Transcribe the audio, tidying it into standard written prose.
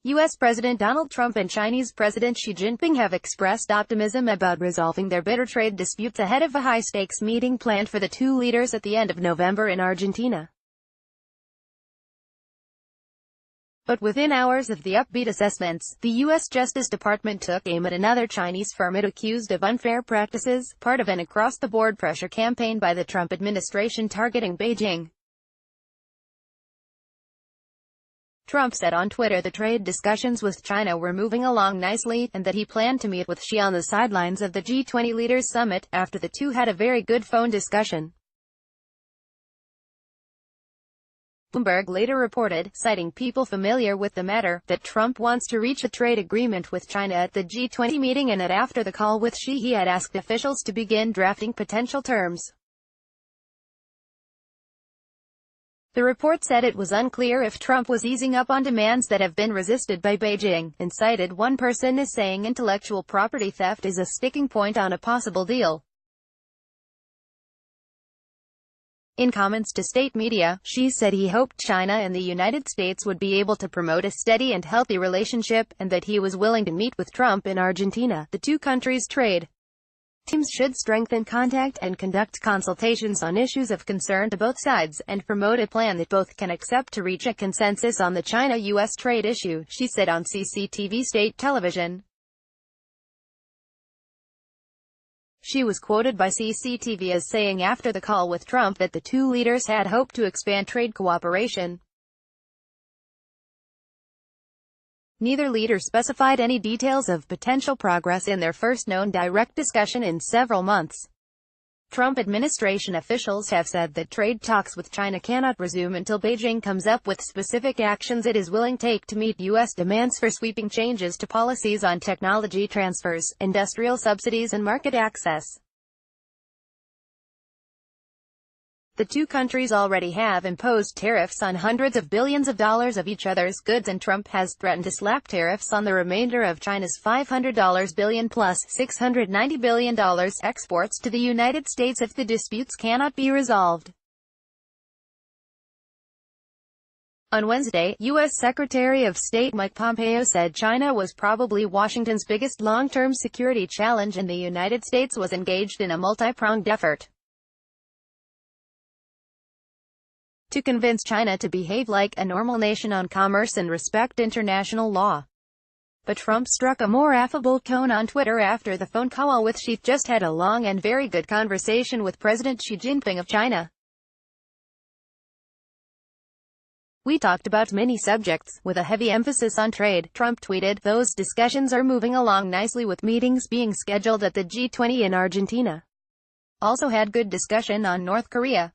U.S. President Donald Trump and Chinese President Xi Jinping have expressed optimism about resolving their bitter trade disputes ahead of a high-stakes meeting planned for the two leaders at the end of November in Argentina. But within hours of the upbeat assessments, the U.S. Justice Department took aim at another Chinese firm it accused of unfair practices, part of an across-the-board pressure campaign by the Trump administration targeting Beijing. Trump said on Twitter the trade discussions with China were moving along nicely, and that he planned to meet with Xi on the sidelines of the G20 Leaders Summit, after the two had a very good phone discussion. Bloomberg later reported, citing people familiar with the matter, that Trump wants to reach a trade agreement with China at the G20 meeting, and that after the call with Xi he had asked officials to begin drafting potential terms. The report said it was unclear if Trump was easing up on demands that have been resisted by Beijing, and cited one person as saying intellectual property theft is a sticking point on a possible deal. In comments to state media, Xi said he hoped China and the United States would be able to promote a steady and healthy relationship, and that he was willing to meet with Trump in Argentina. The two countries' trade teams should strengthen contact and conduct consultations on issues of concern to both sides, and promote a plan that both can accept to reach a consensus on the China-U.S. trade issue, Xi said on CCTV state television. Xi was quoted by CCTV as saying after the call with Trump that the two leaders had hoped to expand trade cooperation. Neither leader specified any details of potential progress in their first known direct discussion in several months. Trump administration officials have said that trade talks with China cannot resume until Beijing comes up with specific actions it is willing to take to meet U.S. demands for sweeping changes to policies on technology transfers, industrial subsidies and market access. The two countries already have imposed tariffs on hundreds of billions of dollars of each other's goods, and Trump has threatened to slap tariffs on the remainder of China's $500 billion plus $690 billion exports to the United States if the disputes cannot be resolved. On Wednesday, U.S. Secretary of State Mike Pompeo said China was probably Washington's biggest long-term security challenge, and the United States was engaged in a multi-pronged effort to convince China to behave like a normal nation on commerce and respect international law. But Trump struck a more affable tone on Twitter after the phone call with Xi. Just had a long and very good conversation with President Xi Jinping of China. We talked about many subjects, with a heavy emphasis on trade, Trump tweeted. Those discussions are moving along nicely with meetings being scheduled at the G20 in Argentina. Also had good discussion on North Korea.